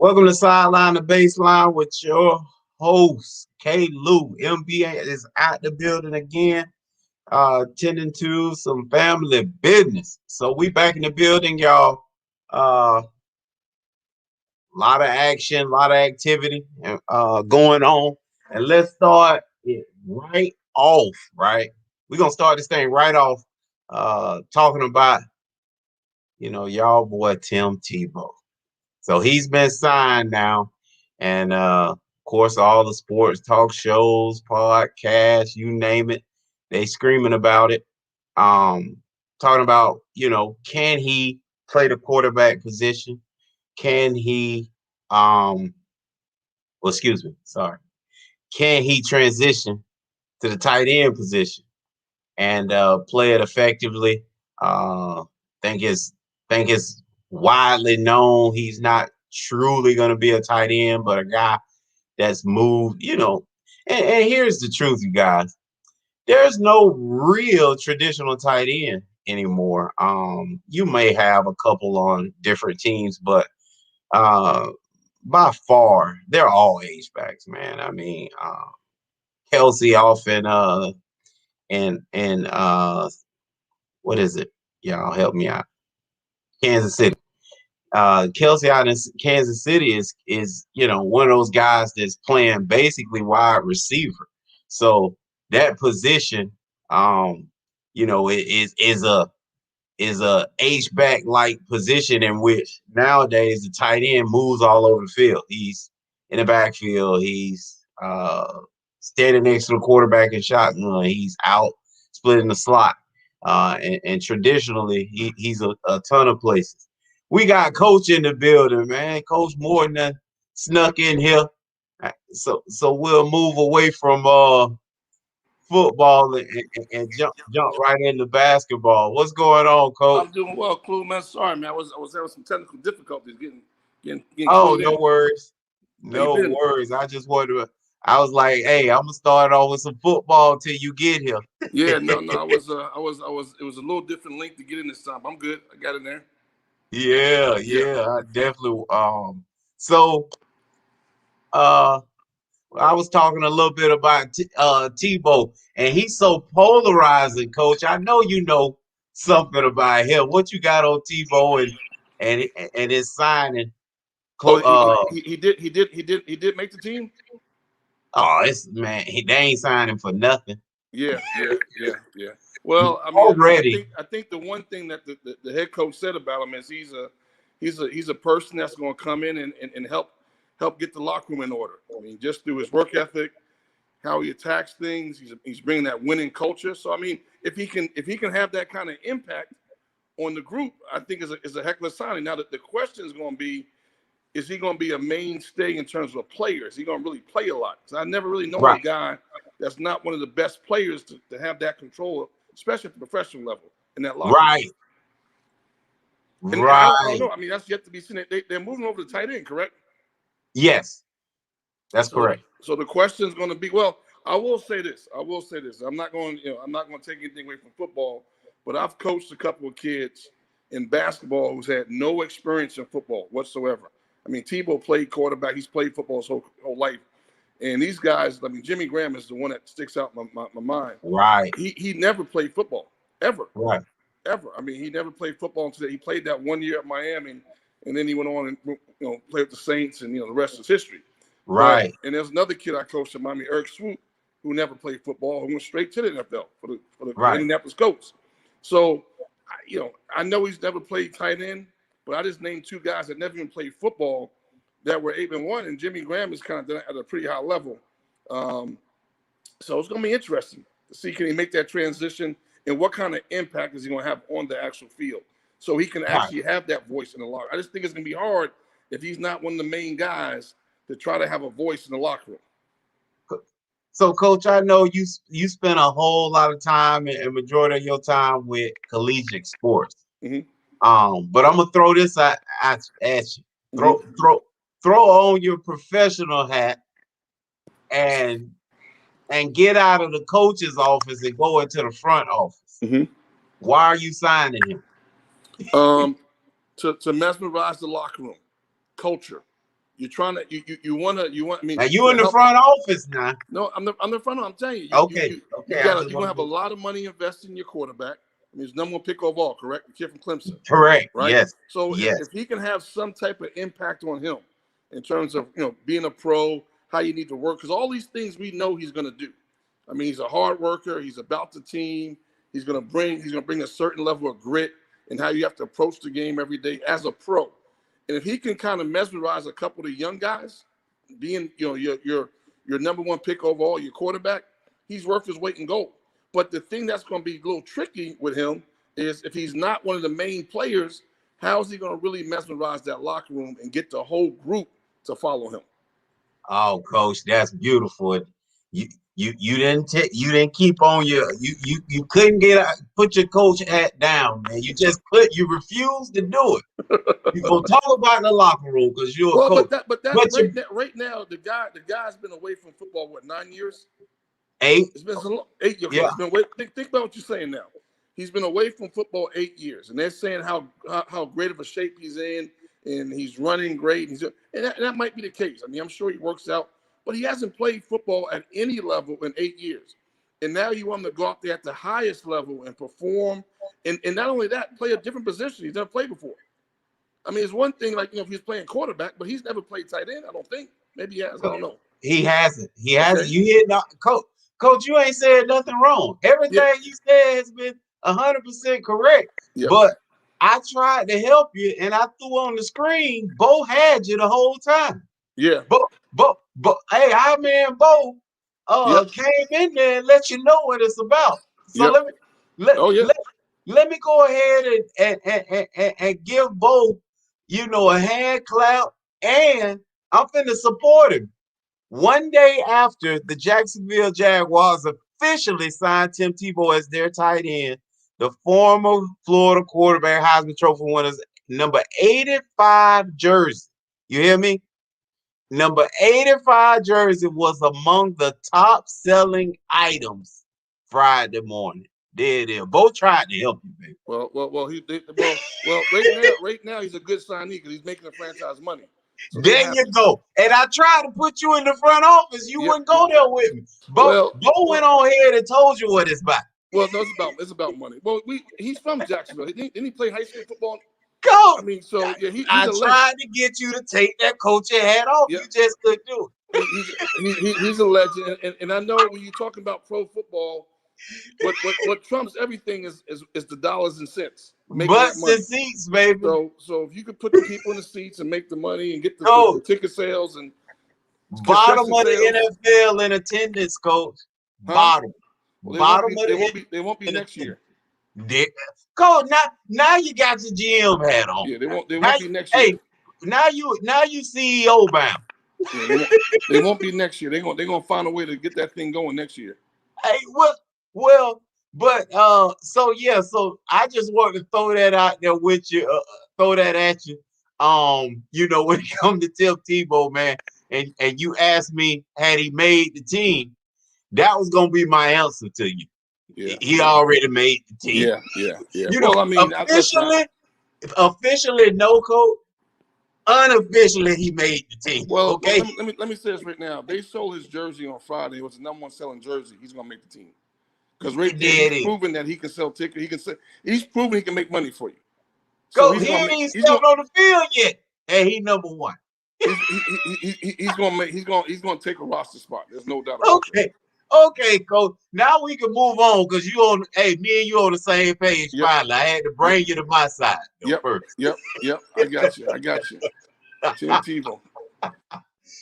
Welcome to Sideline to Baseline with your host, K. Lou. MBA is out the building again, tending to some family business. So we back in the building, y'all. Lot of action, a lot of activity going on. And let's start it right off, right? We're gonna start this thing right off talking about, y'all boy Tim Tebow. So he's been signed now. And of course, all the sports talk shows, podcasts, you name it, they screaming about it. Talking about, can he play the quarterback position? Can he excuse me, sorry. Can he transition to the tight end position and play it effectively? Think it's think it's widely known he's not truly going to be a tight end, but a guy that's moved. And here's the truth, you guys. There's no real traditional tight end anymore. You may have a couple on different teams, but uh, by far, they're all H backs, man. I mean, Kelsey off in what is it? Y'all help me out. Kansas City. Kelsey out in Kansas City is one of those guys that's playing basically wide receiver. So that position, is a H back like position in which nowadays the tight end moves all over the field. He's in the backfield. He's standing next to the quarterback in shotgun. He's out splitting the slot. And traditionally, he's a ton of places. We got Coach in the building, man. Coach Morton snuck in here. So we'll move away from football and jump right into basketball. What's going on, Coach? I'm doing well, Clue, man. Sorry, man. I was having some technical difficulties getting Oh, clued no in. worries. How you No been? worries. I just wanted to. I was like, hey, I'm gonna start off with some football till you get here. Yeah, no. It was a little different link to get in this time. I'm good. I got in there. Yeah, Yeah. yeah, I definitely. So uh, I was talking a little bit about Tebow, and he's so polarizing, Coach. I know you know something about him. What you got on Tebow and his signing? Oh, Clo- Uh, he did make the team. it's man, they ain't signing for nothing Yeah. Well, I mean, already. I think the one thing that the head coach said about him is he's a person that's going to come in and help get the locker room in order. I mean, just through his work ethic, how he attacks things. He's bringing that winning culture. So I mean, if he can have that kind of impact on the group, I think is a heck of a signing. Now the question is going to be, is he going to be a mainstay in terms of a player? Is he going to really play a lot? Because I never really known a Right, guy that's not one of the best players to have that control, especially at the professional level in that locker room. right, And I don't right. know. I mean, that's yet to be seen. They're moving over to tight end, correct? Yes, that's So correct. so the question is going to be, well, I will say this. I'm not going to take anything away from football, but I've coached a couple of kids in basketball who's had no experience in football whatsoever. I mean, Tebow played quarterback. He's played football his whole life. And these guys, I mean, Jimmy Graham is the one that sticks out in my mind. Right, He never played football, ever, right, ever. I mean, he never played football until he played that 1 year at Miami, and then he went on and played with the Saints, and the rest is history. But right, and there's another kid I coached at Miami, Eric Swoop, who never played football, who went straight to the NFL for the right. Indianapolis Colts. So, I know he's never played tight end, but I just named two guys that never even played football that were 8-1, and Jimmy Graham is kind of done it at a pretty high level. Um, so it's going to be interesting to see, can he make that transition, and what kind of impact is he going to have on the actual field, so he can Right. actually have that voice in the locker. I just think it's going to be hard if he's not one of the main guys to try to have a voice in the locker room. So, Coach, I know you spend a whole lot of time and majority of your time with collegiate sports. Mm-hmm. But I'm gonna throw this at you. Throw Mm-hmm. throw throw on your professional hat and get out of the coach's office and go into the front office. Mm-hmm. Why are you signing him? Um, to mesmerize the locker room, culture. You're trying to you want. I mean, Now you in the help. front office now. No, I'm the front. I'm telling you, Okay. you're gonna have a lot of money invested in your quarterback. I mean, he's number one pick overall, correct? The kid from Clemson. Correct. Right. Yes. So yes. if he can have some type of impact on him in terms of being a pro, how you need to work, because all these things we know he's gonna do. I mean, he's a hard worker. He's about the team. He's gonna bring a certain level of grit and how you have to approach the game every day as a pro. And if he can kind of mesmerize a couple of the young guys, being your number one pick overall, your quarterback, he's worth his weight in gold. But the thing that's going to be a little tricky with him is if he's not one of the main players, how is he going to really mesmerize that locker room and get the whole group to follow him? Oh, coach, that's beautiful. You didn't keep on you couldn't put your coach hat down, man. You refused to do it. You're gonna talk about the locker room because you're a coach. Right now, the guy's been away from football, what, 9 years? 8. It's been so long. 8 years. Yeah. It's been away. Think about what you're saying now. He's been away from football 8 years, and they're saying how great of a shape he's in, and he's running great. And that might be the case. I mean, I'm sure he works out, but he hasn't played football at any level in 8 years. And now you want him to go out there at the highest level and perform, and not only that, play a different position he's never played before. I mean, it's one thing if he's playing quarterback, but he's never played tight end. I don't think. Maybe he has. I don't know. He hasn't. Okay. You hear Coach, you ain't said nothing wrong. Everything you said has been 100% correct. Yeah. But I tried to help you, and I threw on the screen. Bo had you the whole time. Yeah. But hey, our man Bo came in there and let you know what it's about. So let me go ahead and give Bo, a hand clap, and I'm finna support him. One day after the Jacksonville Jaguars officially signed Tim Tebow as their tight end, the former Florida quarterback, Heisman Trophy winners, number 85 jersey. You hear me? Number 85 jersey was among the top selling items Friday morning. There it is. Both tried to help you, baby. Well, right now he's a good signee because he's making the franchise money. So there you go. And I tried to put you in the front office. You wouldn't go there with me. Bo went on ahead and told you what it's about. Well, no, it's about money. Well, he's from Jacksonville. Didn't he play high school football? Go. I mean, so yeah, I tried to get you to take that coaching hat off. You just couldn't do it. He's a legend, and I know when you're talking about pro football, what trumps everything is the dollars and cents. Butts and seats, baby. So if you could put the people in the seats and make the money and get the ticket sales and bottom of the NFL in attendance, coach. Bottom. Well, bottom of the they won't be next year. Coach, now you got your GM hat on. Yeah, they won't be next year. Hey, now you CEO bound. Yeah, they won't be next year. They're gonna find a way to get that thing going next year. Hey, but so I just want to throw that out there with you, throw that at you. When it comes to Tim Tebow, man, and you asked me had he made the team, that was gonna be my answer to you. Yeah. He already made the team. Yeah. Officially, no, coach. Unofficially, he made the team. Well, okay. Let me say this right now. They sold his jersey on Friday. It was the number one selling jersey. He's gonna make the team because he's proven that he can sell tickets. He's proven he can make money for you. So he ain't stepped on the field yet, and he number one. He's gonna take a roster spot. There's no doubt about it. Okay, coach. Now we can move on because me and you on the same page. Yep. Finally, I had to bring you to my side. First. Yep. I got you. Tim Tebow.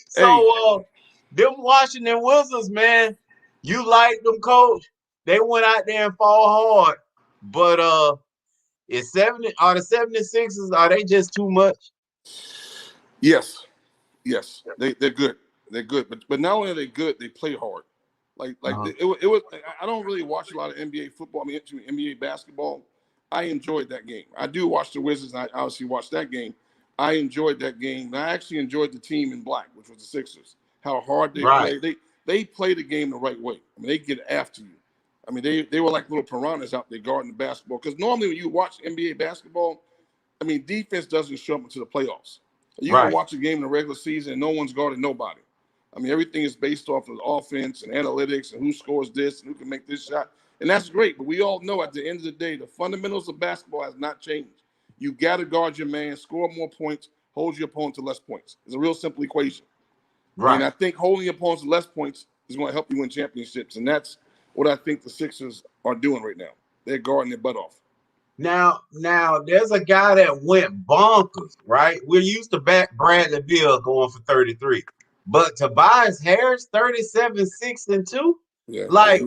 So, them Washington Wizards, man, you like them, coach? They went out there and fought hard, but are the 76ers? Are they just too much? Yes, they're good. They're good, but not only are they good, they play hard. It was. I don't really watch a lot of NBA football. I mean, NBA basketball. I enjoyed that game. I do watch the Wizards, and I obviously watched that game. I enjoyed that game. And I actually enjoyed the team in black, which was the Sixers. How hard they play. They play the game the right way. I mean, they get after you. I mean, they were like little piranhas out there guarding the basketball. Because normally when you watch NBA basketball, I mean, defense doesn't show up until the playoffs. You can Right. watch a game in the regular season and no one's guarding nobody. I mean, everything is based off of offense and analytics and who scores this and who can make this shot. And that's great. But we all know at the end of the day, the fundamentals of basketball has not changed. You got to guard your man, score more points, hold your opponent to less points. It's a real simple equation. Right. And I think holding your opponents to less points is going to help you win championships. And that's what I think the Sixers are doing right now. They're guarding their butt off. Now, there's a guy that went bonkers, right? We're used to Bradley Beal going for 33. But Tobias Harris, 37, 6 and 2. Yeah. Like,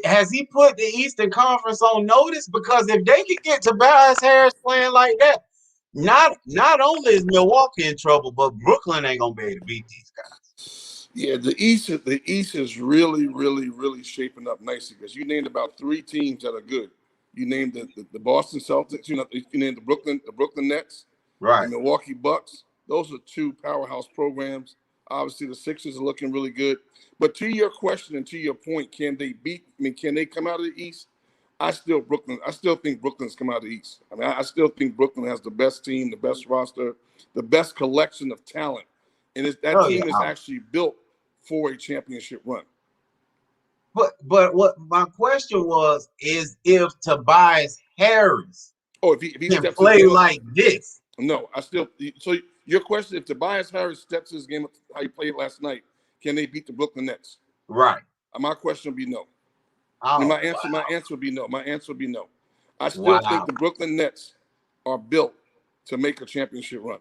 has he put the Eastern Conference on notice? Because if they could get Tobias Harris playing like that, not only is Milwaukee in trouble, but Brooklyn ain't gonna be able to beat these guys. Yeah, the East is really, really, really shaping up nicely because you named about 3 teams that are good. You named the Boston Celtics. You named the Brooklyn Nets, Right. the Milwaukee Bucks. Those are 2 powerhouse programs. Obviously, the Sixers are looking really good. But to your question and to your point, can they come out of the East? I still think Brooklyn's come out of the East. I mean, I still think Brooklyn has the best team, the best roster, the best collection of talent, and that team is actually built for a championship run. But what my question was is if Tobias Harris if he can play like this. No, so your question, if Tobias Harris steps his game up how he played last night, can they beat the Brooklyn Nets? Right. My question would be no. Oh, my answer would be no. I still think the Brooklyn Nets are built to make a championship run.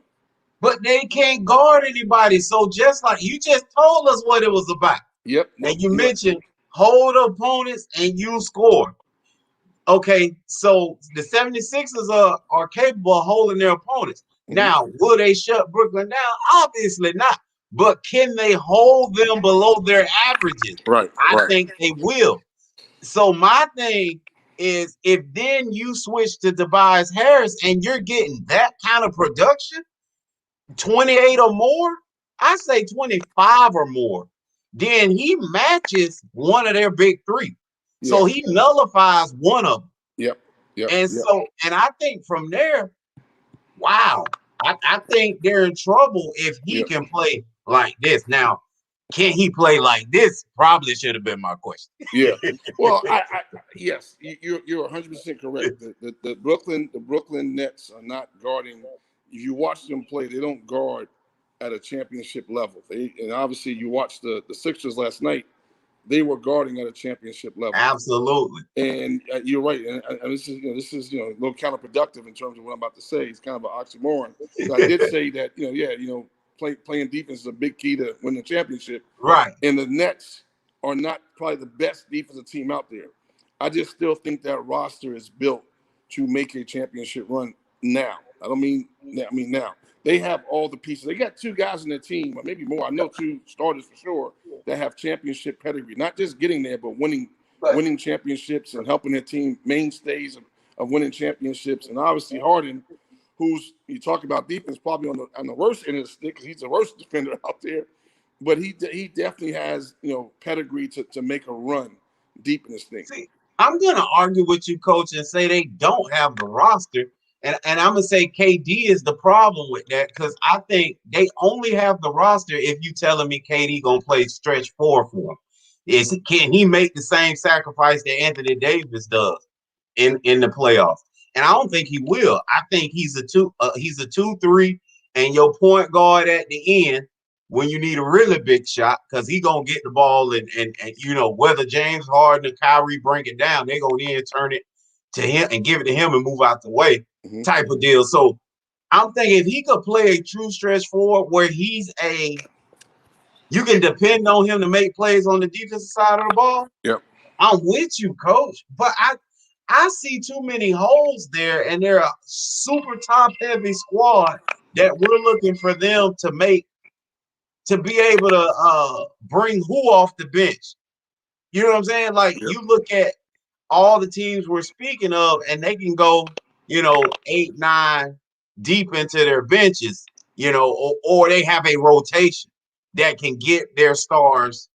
But they can't guard anybody. So just like you just told us what it was about. Yep. And you mentioned hold opponents and you score. Okay, so the 76ers are capable of holding their opponents. Mm-hmm. Now, will they shut Brooklyn down? Obviously not. But can they hold them below their averages? Right. I think they will. So my thing is if then you switch to Tobias Harris and you're getting that kind of production, 28 or more, I say 25 or more, then he matches one of their big 3. Yeah. So he nullifies one of them. Yep. And I think from there, wow, I think they're in trouble if he can play like this. Now, can he play like this? Probably should have been my question. Yeah. Well, yes, you're 100% correct. The Brooklyn Nets are not guarding. If you watch them play, they don't guard at a championship level. And obviously, you watched the Sixers last night. They were guarding at a championship level. Absolutely. And you're right. And this is a little counterproductive in terms of what I'm about to say. It's kind of an oxymoron. So I did say that playing defense is a big key to winning the championship. Right. And the Nets are not probably the best defensive team out there. I just still think that roster is built to make a championship run now. I mean now. They have all the pieces. They got 2 guys in their team, or maybe more. I know 2 starters for sure that have championship pedigree. Not just getting there, but winning championships and helping their team mainstays of winning championships. And obviously Harden, who's you talk about defense, probably on the worst end of the stick because he's the worst defender out there. But he definitely has pedigree to make a run deep in this thing. See, I'm gonna argue with you, Coach, and say they don't have the roster. And I'm going to say KD is the problem with that because I think they only have the roster if you telling me KD going to play stretch 4 for them. Can he make the same sacrifice that Anthony Davis does in the playoffs? And I don't think he will. I think he's a 2-3 and your point guard at the end when you need a really big shot because he's going to get the ball and whether James Harden or Kyrie bring it down, they're going to then turn it to him and give it to him and move out the way. Type of deal. So I'm thinking if he could play a true stretch 4 where you can depend on him to make plays on the defensive side of the ball. Yep. I'm with you, Coach. But I see too many holes there, and they're a super top heavy squad that we're looking for them to be able to bring who off the bench. You know what I'm saying? Like you look at all the teams we're speaking of, and they can go 8, 9 deep into their benches, or they have a rotation that can get their stars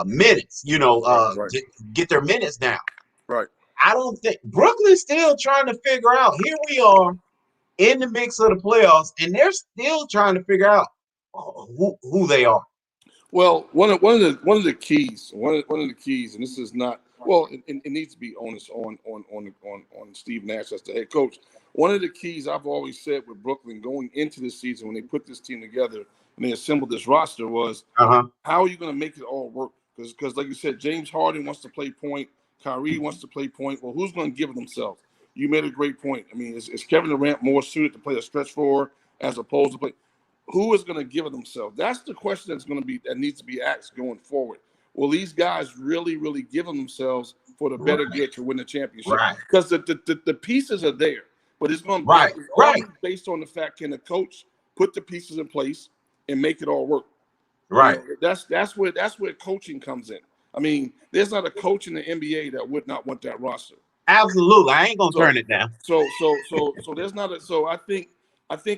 minutes, get their minutes down. Right. I don't think Brooklyn's still trying to figure out. Here we are, in the mix of the playoffs, and they're still trying to figure out who they are. Well, one of the keys, one of the keys, and this is not well, it needs to be onus on Steve Nash as the head coach. One of the keys I've always said with Brooklyn going into the season when they put this team together and they assembled this roster was how are you going to make it all work? Because like you said, James Harden wants to play point, Kyrie wants to play point. Well, who's going to give it themselves? You made a great point. I mean, is Kevin Durant more suited to play a stretch forward as opposed to play? Who is going to give it themselves? That's the question that needs to be asked going forward. Will these guys really, really give them themselves for the better good to win the championship? Right. Because the pieces are there, but it's going to Right. all based on the fact can the coach put the pieces in place and make it all work. Right. You know, that's where coaching comes in. I mean, there's not a coach in the NBA that would not want that roster. Absolutely, I ain't gonna turn it down. So there's not a. So I think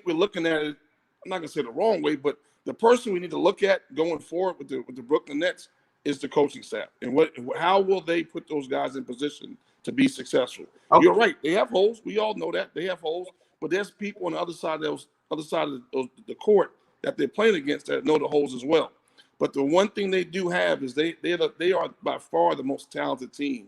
we're looking at it. I'm not gonna say the wrong way, but the person we need to look at going forward with the Brooklyn Nets is the coaching staff, and how will they put those guys in position to be successful? Okay. You're right; they have holes. We all know that they have holes, but there's people on the other side of the court that they're playing against that know the holes as well. But the one thing they do have is they are by far the most talented team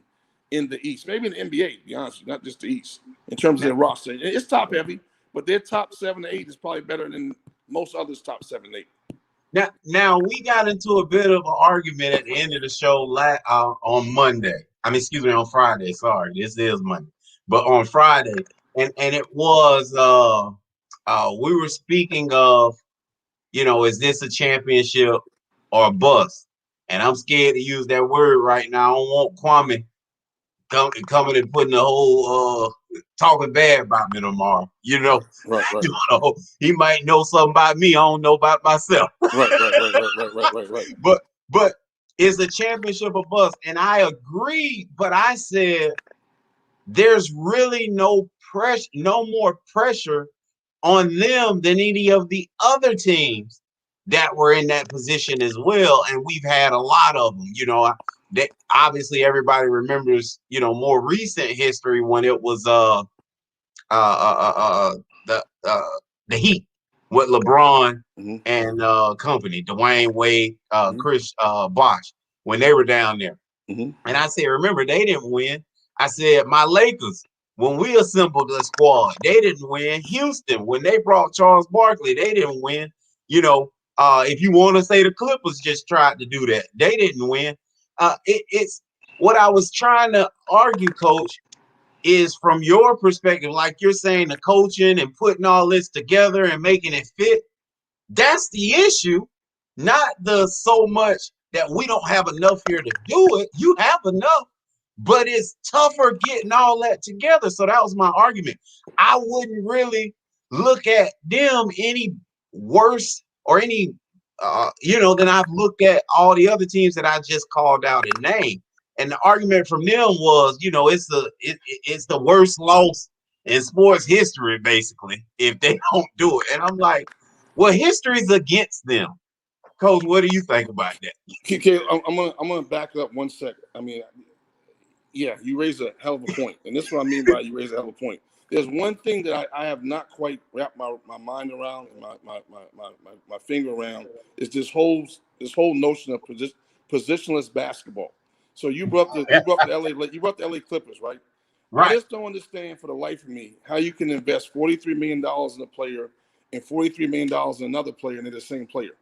in the East, maybe in the NBA, to be honest, not just the East, in terms of their roster. It's top heavy, but their top 7 to 8 is probably better than most others' top 7 to 8. Now we got into a bit of an argument at the end of the show on Monday. On Friday. Sorry, this is Monday, but on Friday, and it was we were speaking of, is this a championship or a bust? And I'm scared to use that word right now. I don't want Kwame coming and putting the whole talking bad about me tomorrow. Right. He might know something about me I don't know about myself. Right. But it's a championship of us, and I agree. But I said there's really no more pressure on them than any of the other teams that were in that position as well, and we've had a lot of them. That obviously everybody remembers, more recent history when it was the Heat with LeBron and company, Dwayne Wade, Chris Bosh, when they were down there. And I said, remember, they didn't win. I said, my Lakers, when we assembled the squad, they didn't win. Houston, when they brought Charles Barkley, they didn't win. If you want to say the Clippers just tried to do that, they didn't win. It's what I was trying to argue, Coach, is from your perspective, like you're saying, the coaching and putting all this together and making it fit. That's the issue, not the so much that we don't have enough here to do it. You have enough, but it's tougher getting all that together. So that was my argument. I wouldn't really look at them any worse or any than I've looked at all the other teams that I just called out and named. And the argument from them was, it's the worst loss in sports history, basically, if they don't do it. And I'm like, well, history's against them. Coach, what do you think about that? Okay, I'm gonna back up 1 second. I mean, yeah, you raise a hell of a point, and this is what I mean by you raise a hell of a point. There's one thing that I have not quite wrapped my mind around and my finger around is this whole notion of positionless basketball. So you brought the LA Clippers, right? Right. I just don't understand for the life of me how you can invest $43 million in a player and $43 million in another player and they're the same player.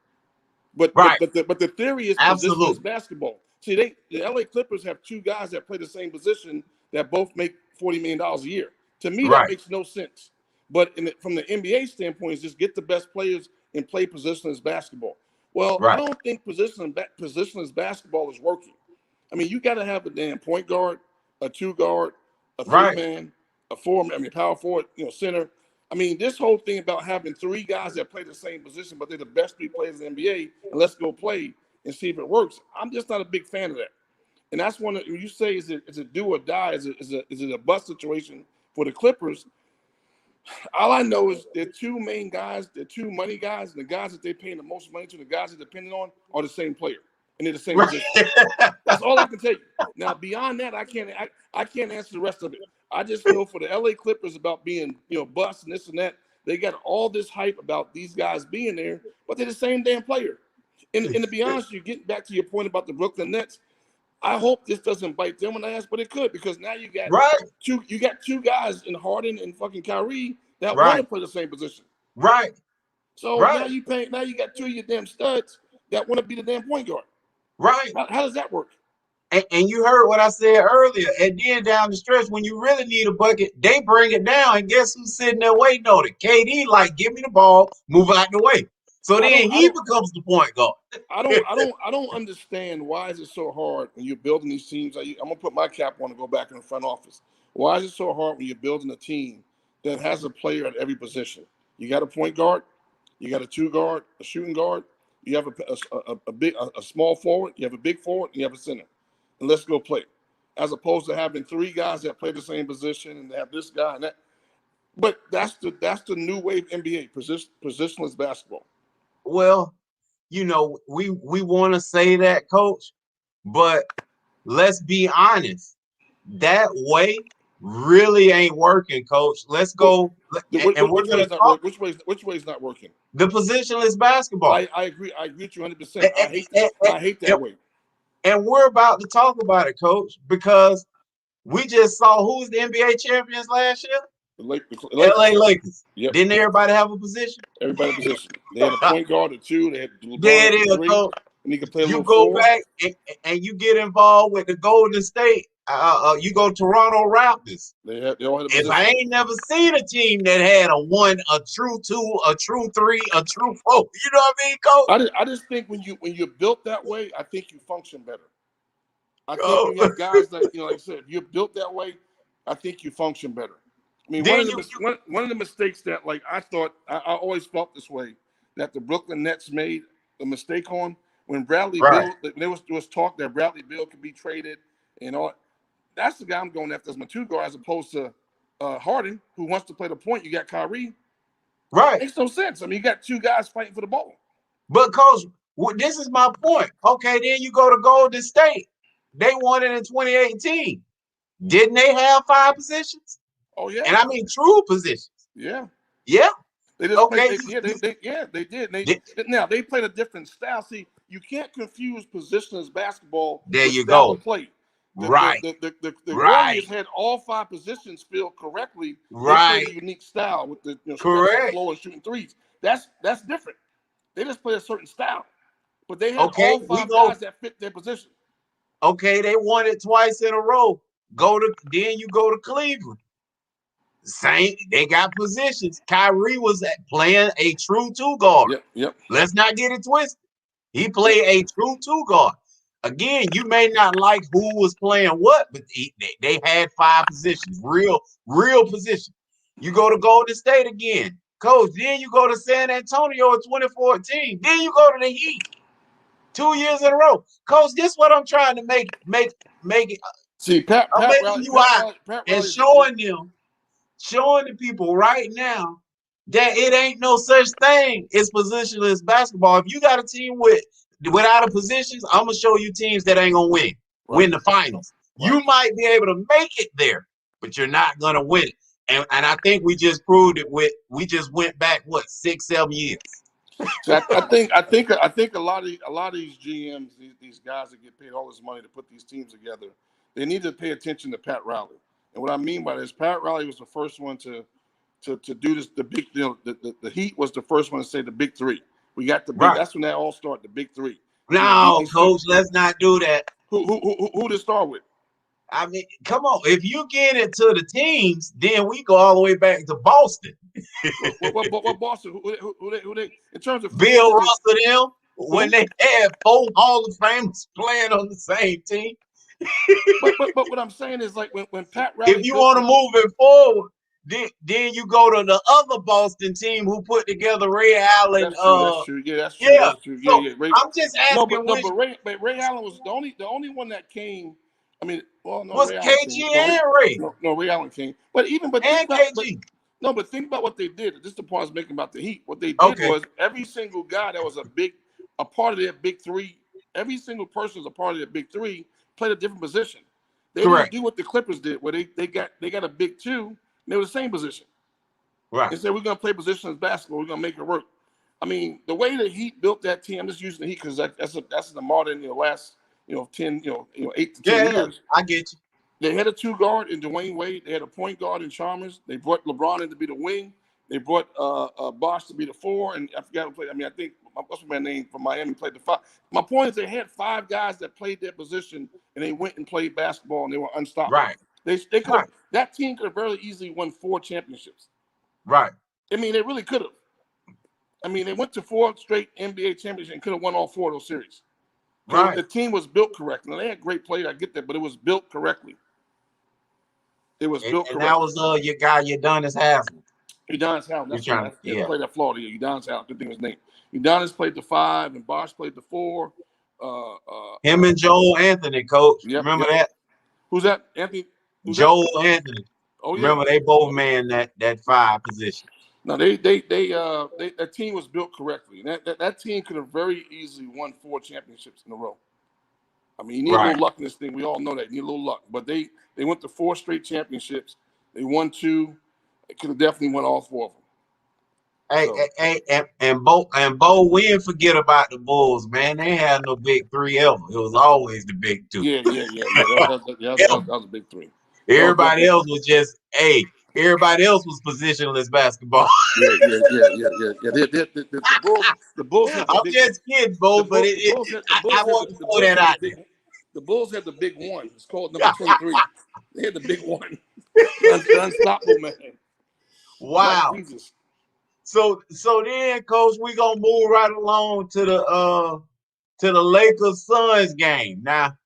But the theory is positionless basketball. See, the LA Clippers have 2 guys that play the same position that both make $40 million a year. To me, that makes no sense. But from the NBA standpoint, is just get the best players and play positionless basketball. Well, I don't think positionless basketball is working. I mean, you got to have a damn point guard, a 2 guard, a 3-man, a 4-man, power forward, center. I mean, this whole thing about having 3 guys that play the same position, but they're the best 3 players in the NBA, and let's go play and see if it works. I'm just not a big fan of that. And that's when you say, is it do or die? Is it a bust situation for the Clippers? All I know is their 2 main guys, their 2 money guys, and the guys that they're paying the most money to, the guys they're depending on, are the same player. And they're the same position. That's all I can tell you. Now, beyond that, I can't answer the rest of it. I just know for the LA Clippers about being, bust and this and that, they got all this hype about these guys being there, but they're the same damn player. And to be honest, you get back to your point about the Brooklyn Nets. I hope this doesn't bite them in the ass, but it could, because now you got two guys in Harden and fucking Kyrie that want to play the same position. Right. So now you got two of your damn studs that want to be the damn point guard. Right. How does that work? And you heard what I said earlier. And then down the stretch, when you really need a bucket, they bring it down. And guess who's sitting there waiting on it? KD, like, give me the ball, move out the way. So then he becomes the point guard. I don't understand why is it so hard when you're building these teams. I'm gonna put my cap on and go back in the front office. Why is it so hard when you're building a team that has a player at every position? You got a point guard, you got a two guard, a shooting guard, you have a small forward, you have a big forward, and you have a center. And let's go play. As opposed to having three guys that play the same position and have this guy and that. But that's the new wave NBA, positionless basketball. Well, we want to say that, Coach, but let's be honest. That way really ain't working, Coach. Let's go. Which way is not working? The positionless basketball. I agree. I agree with you 100%. I hate that way. And we're about to talk about it, Coach, because we just saw who's the NBA champions last year. The LA Lakers. Yep. Didn't everybody have a position? Everybody had a position. They had a point guard or two. They had there it is, Coach. And he could play a you little go forward. back and you get involved with the Golden State. You go Toronto Raptors. They all had a position. I ain't never seen a team that had a 1, a true 2, a true 3, a true 4. You know what I mean, Coach? I just think when you're built that way, I think you function better. I think you have guys that, like I said, if you're built that way, I think you function better. I mean, one of the mistakes that, like, I always felt this way, that the Brooklyn Nets made a mistake on when Bradley Beal, there was talk that Bradley Beal could be traded and all. That's the guy I'm going after as my two guard, as opposed to Harden, who wants to play the point. You got Kyrie. Right. It makes no sense. I mean, you got two guys fighting for the ball. But, Coach, this is my point. Okay, then you go to Golden State. They won it in 2018. Didn't they have 5 positions? Oh, yeah. And I mean true positions. Yeah. Yeah. They just they did. Now, they played a different style. See, you can't confuse positionless basketball with style of play. The Warriors had all 5 positions filled correctly. Right. They played a unique style with the correct flow and shooting threes. That's different. They just play a certain style. But they had all 5 guys that fit their position. Okay, they won it twice in a row. Then you go to Cleveland. Same, they got positions. Kyrie was playing a true 2 guard. Yep. Let's not get it twisted. He played a true 2 guard. Again, you may not like who was playing what, but they had 5 positions, real positions. You go to Golden State again, Coach. Then you go to San Antonio in 2014. Then you go to the Heat. 2 years in a row, Coach. This is what I'm trying to make it. See, Pat Raleigh, and showing the people right now that it ain't no such thing as positionless basketball. If you got a team without a positions, I'm gonna show you teams that ain't gonna win the finals. Right. You might be able to make it there, but you're not gonna win it. And I think we just proved it we just went back 6-7 years. So I think a lot of these GMs, these guys that get paid all this money to put these teams together, they need to pay attention to Pat Riley. And what I mean by this, Pat Riley was the first one to do this. The big deal. The Heat was the first one to say the big 3. We got the big. Right. That's when they all start, the big 3. No, Coach, let's not do that. Who to start with? I mean, come on. If you get it to the teams, then we go all the way back to Boston. What Boston? Who they? In terms of Bill Russell, them when they had 4 Hall of Famers playing on the same team. but what I'm saying is, like, when Pat Riley, if you want to move it forward, then you go to the other Boston team who put together Ray Allen. That's true. Yeah, that's true. Yeah. That's true. So yeah. I'm just asking. But Ray Allen was the only one that came. I mean, well, no, was KG and Ray. No, Ray Allen came. But KG. But think about what they did. This is the point I was making about the Heat. What they did was every single guy that was a part of their big 3. Every single person was a part of their big 3. Played a different position. They didn't do what the Clippers did, where they got a big two, and they were the same position. Right. They said we're gonna play positionless basketball, we're gonna make it work. I mean, the way the Heat built that team, I'm just using the Heat because that's the modern, last 10, 8 to 10 years. I get you. They had a 2 guard in Dwayne Wade. They had a point guard in Chalmers. They brought LeBron in to be the wing. They brought Bosh to be the 4, and I forgot who played. I mean, I think what's my name from Miami played the 5. My point is they had 5 guys that played their position, and they went and played basketball, and they were unstoppable. Right. They could that team could have very easily won 4 championships. Right. I mean, they really could have. I mean, they went to 4 straight NBA championships and could have won all 4 of those series. Right. The team was built correctly. Now, they had great players, I get that, but it was built correctly. It was built correctly. And that was your guy, Udonis Haslem. Udonis Haslem. That's right. He played at Florida. Udonis Haslem. Good thing his name. Udonis played the 5, and Bosh played the 4. Him and Joel Anthony, coach. Remember that? Who's that? Anthony? Joel Anthony. Oh, yeah. Remember they both man that 5 position. No, that team was built correctly. That team could have very easily won 4 championships in a row. I mean, you need a little luck in this thing. We all know that. You need a little luck. But they went to 4 straight championships. They won 2. They could have definitely won all 4 of them. And Bo, we didn't forget about the Bulls, man. They had no big 3 ever. It was always the big 2. Yeah. That was a big 3. Everybody else was just everybody else was positionless basketball. Yeah. The Bulls. I'm just kidding, Bo, but I want to throw that out there. The Bulls had the big 1. It's called number 23. They had the big 1. The unstoppable man. Wow. Jesus. So then, Coach, we're gonna move right along to the Lakers Suns game. Now,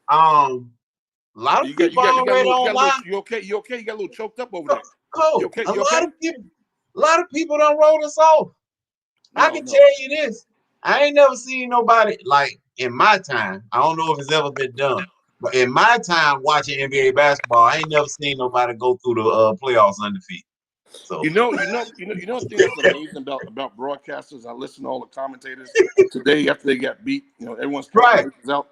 a lot of people already online. You okay? You got a little choked up over there. Coach, you okay? A lot of people don't roll us off. I can tell you this. I ain't never seen nobody like in my time. I don't know if it's ever been done, but in my time watching NBA basketball, I ain't never seen nobody go through the playoffs undefeated. So the thing that's amazing about broadcasters. I listen to all the commentators today after they got beat. Everyone's out.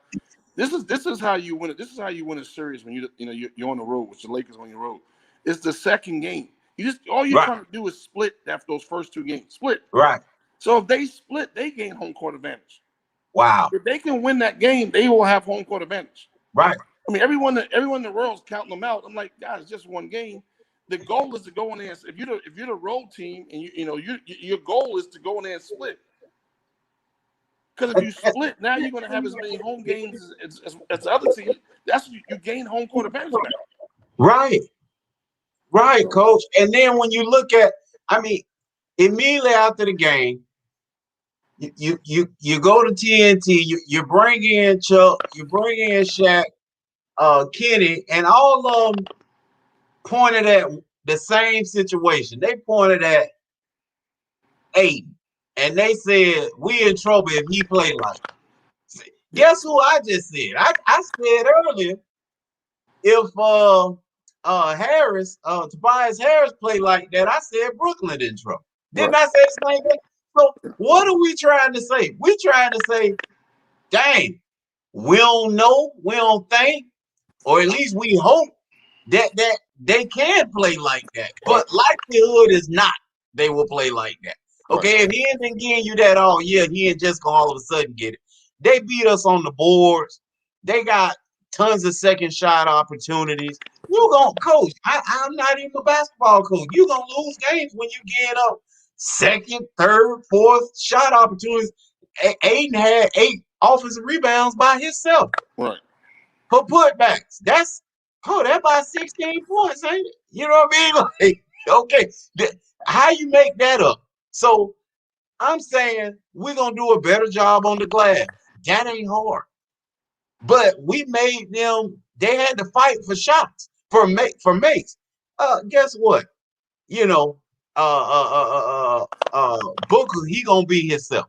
This is how you win it. This is how you win a series when you're on the road, which the Lakers on your road. It's the second game. All you're trying to do is split after those first 2 games. Split. Right. So if they split, they gain home court advantage. Wow. If they can win that game, they will have home court advantage. Right. I mean, everyone in the world's counting them out. I'm like, guys, it's just 1 game. The goal is to go in there. If you're the road team and your goal is to go in there and split. Because if you split, now you're going to have as many home games as the other team. That's you gain home court advantage now. Right, Coach. And then when you look at, immediately after the game, you go to TNT, you bring in Chuck, you bring in Shaq, Kenny, and all of them pointed at the same situation. They pointed at Aiden, and they said, we in trouble if he played like it. Guess who I just said? I said earlier, if Tobias Harris played like that, I said Brooklyn in trouble. Didn't I say the same thing? So what are we trying to say? We're trying to say, dang, we don't know, we don't think, or at least we hope that they can play like that. But likelihood is not they will play like that. Okay, if he ain't been getting you that all year, he ain't just gonna all of a sudden get it. They beat us on the boards. They got tons of second shot opportunities. You gonna coach. I'm not even a basketball coach. You're gonna lose games when you get up second, third, fourth shot opportunities. Aiden had 8 offensive rebounds by himself. Right. For putbacks. That's about 16 points, ain't it? You know what I mean? Like, okay. How you make that up? So I'm saying we're gonna do a better job on the glass. That ain't hard. But we made them, they had to fight for shots, for mates. Guess what? Booker, he gonna be himself.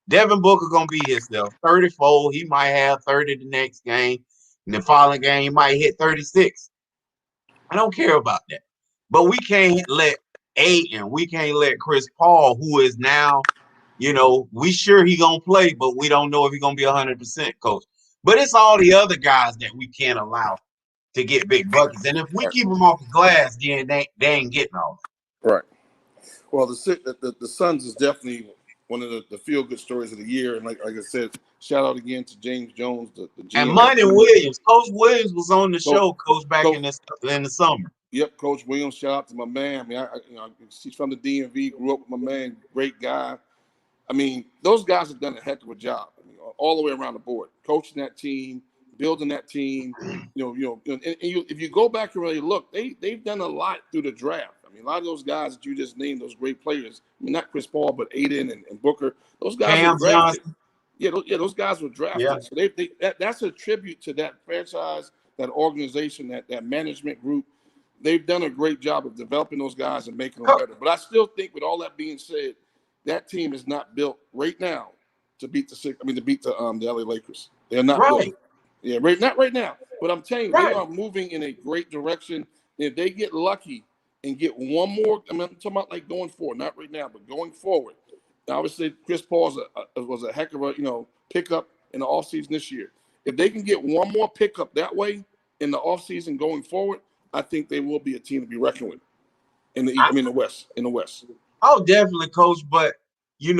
Devin Booker gonna be himself. 34, he might have 30 the next game. In the following game, he might hit 36. I don't care about that. But we can't let Aiden, we can't let Chris Paul, who is now, we sure he gonna play, but we don't know if he's gonna be 100%, coach. But it's all the other guys that we can't allow to get big buckets. And if we keep them off the glass, then they ain't getting off. Right. Well, the Suns is definitely one of the feel good stories of the year. And like I said, shout out again to James Jones, the And GM. Monty Williams, Coach Williams was on the show, Coach, back Coach, in the summer. Yep, Coach Williams. Shout out to my man. I mean, he's from the DMV. Grew up with my man. Great guy. I mean, those guys have done a heck of a job. I mean, all the way around the board, coaching that team, building that team. If you go back and really look, they've done a lot through the draft. I mean, a lot of those guys that you just named, those great players. I mean, not Chris Paul, but Aiden and Booker. Those guys Cam were drafted. Johnson. Those guys were drafted. Yeah. So that's a tribute to that franchise, that organization, that management group. They've done a great job of developing those guys and making them better. But I still think, with all that being said, that team is not built right now to beat the LA Lakers. They're not built. Yeah, not right now. But I'm telling you, they are moving in a great direction. If they get lucky and get one more, I'm talking about like going forward, not right now, but going forward. Obviously, Chris Paul was a heck of a pickup in the offseason this year. If they can get one more pickup that way in the offseason going forward, I think they will be a team to be reckoned with in the West. In the West. Oh, definitely, Coach. But you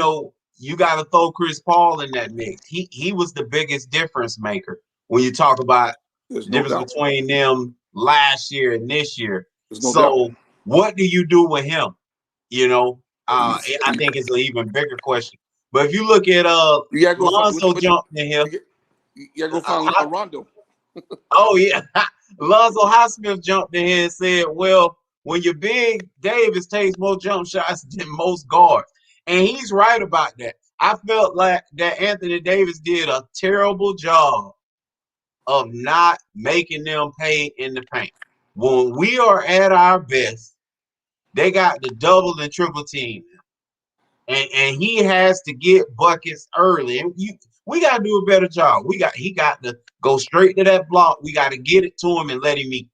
got to throw Chris Paul in that mix. He was the biggest difference maker when you talk about the difference between them last year and this year. What do you do with him? I think it's an even bigger question. But if you look at Lonzo jumped in here. You gotta go find Rondo. Oh yeah. Lonzo Highsmith jumped in here and said, well, when your big Davis takes more jump shots than most guards. And he's right about that. I felt like that Anthony Davis did a terrible job of not making them pay in the paint. When we are at our best, they got the double and triple team. And he has to get buckets early. And we got to do a better job. He got to go straight to that block. We got to get it to him and let him eat.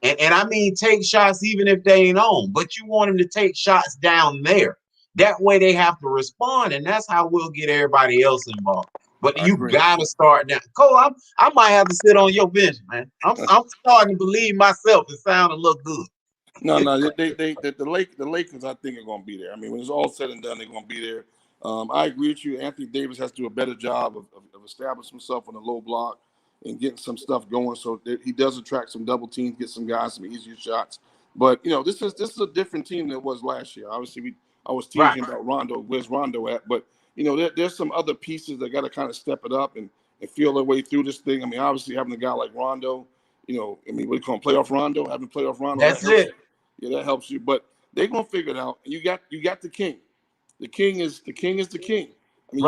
And I mean, take shots even if they ain't on, but you want him to take shots down there. That way they have to respond, and that's how we'll get everybody else involved. But you got to start down. Cole, I might have to sit on your bench, man. I'm starting to believe myself and sound a little good. No, the Lakers, I think, are going to be there. I mean, when it's all said and done, they're going to be there. I agree with you. Anthony Davis has to do a better job of establishing himself on the low block and getting some stuff going, so that he does attract some double teams, get some guys some easier shots. But this is a different team than it was last year. Obviously, I was teasing about Rondo. Where's Rondo at? But there's some other pieces that got to kind of step it up and feel their way through this thing. I mean, obviously having a guy like Rondo, what do you call him, playoff Rondo? Having playoff Rondo, that's it. Yeah, that helps you. But they're gonna figure it out. And you got the king. The king is the king. I mean,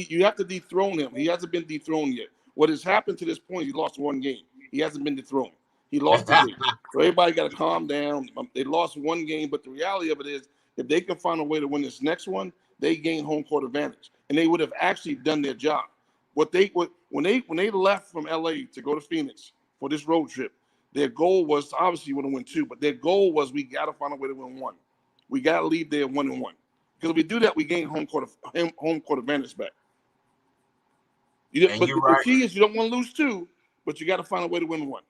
you have to dethrone him. He hasn't been dethroned yet. What has happened to this point? He lost one game. He hasn't been dethroned. He lost the game. So everybody got to calm down. They lost one game, but the reality of it is, if they can find a way to win this next one, they gain home court advantage, and they would have actually done their job. When they left from LA to go to Phoenix for this road trip, their goal was obviously want to win two, but their goal was, we got to find a way to win one. We got to leave there 1-1, because if we do that, we gain home court advantage back. The key is, you don't want to lose two, but you got to find a way to win one.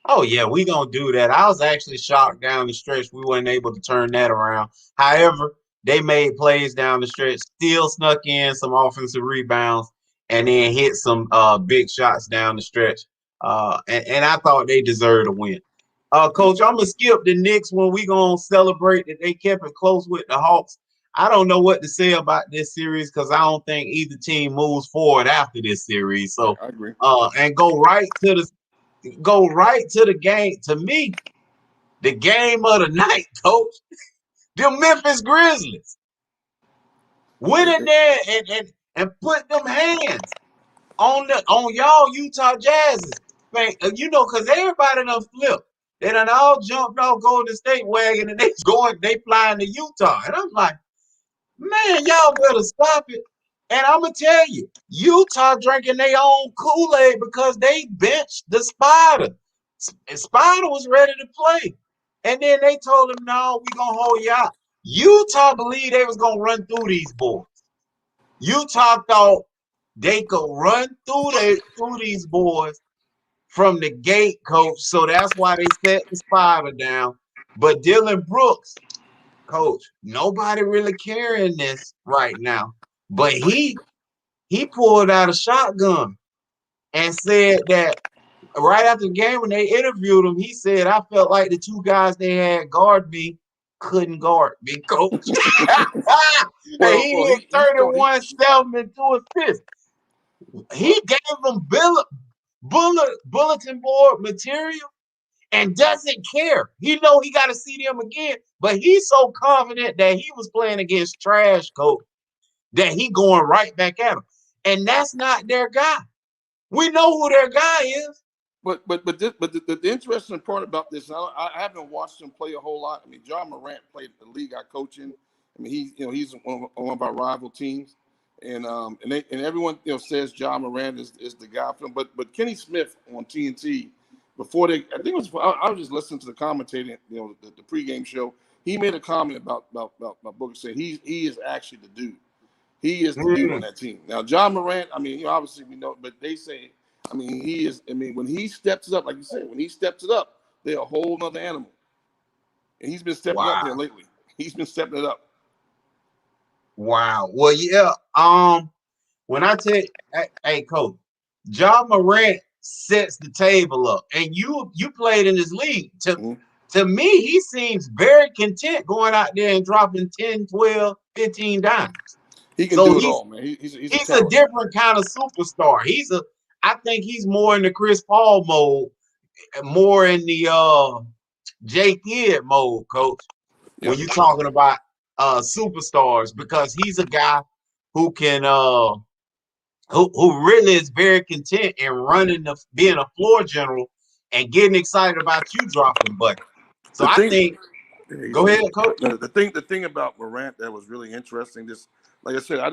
Oh yeah, we gonna do that. I was actually shocked down the stretch we weren't able to turn that around. However, they made plays down the stretch, still snuck in some offensive rebounds, and then hit some big shots down the stretch. And I thought they deserved a win. Coach, I'm gonna skip the Knicks when we gonna celebrate that they kept it close with the Hawks. I don't know what to say about this series, because I don't think either team moves forward after this series. So I agree. And go right to the game. To me, the game of the night, Coach. The Memphis Grizzlies went in there and put them hands on y'all Utah Jazzes. Man, because everybody done flipped. They done all jumped off Golden State wagon, and they flying to Utah. And I'm like, man, y'all better stop it. And I'm going to tell you, Utah drinking their own Kool-Aid because they benched the Spider. And Spider was ready to play. And then they told him, no, we're going to hold you out. Utah believed they was going to run through these boys. Utah thought they could run through these boys from the gate, coach. So that's why they set the spider down. But Dylan Brooks, coach, nobody really carrying this right now. But he pulled out a shotgun and said that right after the game when they interviewed him, he said, I felt like the two guys they had guard me couldn't guard me, coach. And he hit 31 7 and 2 assists. He gave them bulletin board material and doesn't care. He know he got to see them again, but he's so confident that he was playing against trash, coach, that he going right back at him. And that's not their guy. We know who their guy is. But the interesting part about this, I haven't watched him play a whole lot. I mean, Ja Morant played the league I coach in. I mean, he's one of our rival teams, and everyone says Ja Morant is the guy for him. But Kenny Smith on TNT before I think it was I was just listening to the commentator, the pregame show. He made a comment about Booker saying he is actually the dude. He is the dude on that team. Now, Ja Morant, I mean, obviously we know, but they say. I mean, he is. I mean, when he steps it up, like you said, when he steps it up, they're a whole nother animal. And he's been stepping up here lately. He's been stepping it up. Wow. Well, yeah. When I tell you, hey, coach, Ja Morant sets the table up, and you played in this league. To me, he seems very content going out there and dropping 10, 12, 15 dimes. He can do it all, man. He's a different kind of superstar. I think he's more in the Chris Paul mode, more in the Jay Kidd mode, coach. Yeah. When you're talking about superstars, because he's a guy who can who really is very content in being a floor general and getting excited about you dropping buckets. So I think go ahead, coach. The thing about Morant that was really interesting, just like I said, I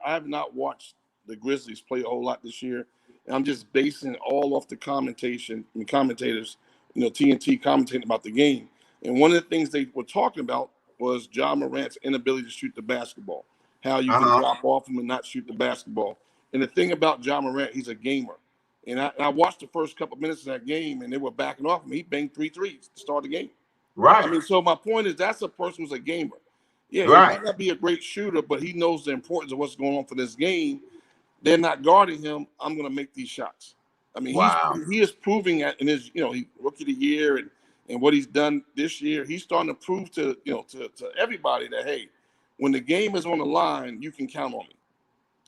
have not watched the Grizzlies play a whole lot this year. And I'm just basing it all off the commentators, TNT commentating about the game. And one of the things they were talking about was Ja Morant's inability to shoot the basketball, how you can drop off him and not shoot the basketball. And the thing about Ja Morant, he's a gamer. And I watched the first couple of minutes of that game, and they were backing off him. He banged 3 threes to start the game. Right. I mean, so my point is that's a person who's a gamer. Yeah, he might not be a great shooter, but he knows the importance of what's going on for this game. They're not guarding him. I'm going to make these shots. I mean, he is proving that in his, he rookie of the year and what he's done this year. He's starting to prove to everybody that, hey, when the game is on the line, you can count on me.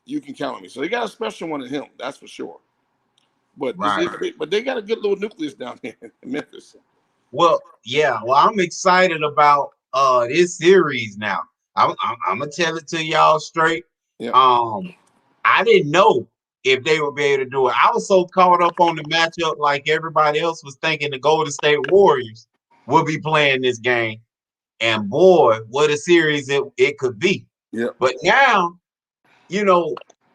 You can count on me. So they got a special one in him, that's for sure. But they got a good little nucleus down here in Memphis. Well, yeah. Well, I'm excited about this series now. I'm gonna tell it to y'all straight. Yeah. I didn't know if they would be able to do it. I was so caught up on the matchup, like everybody else was thinking the Golden State Warriors would be playing this game. And boy, what a series it could be. Yeah. But now,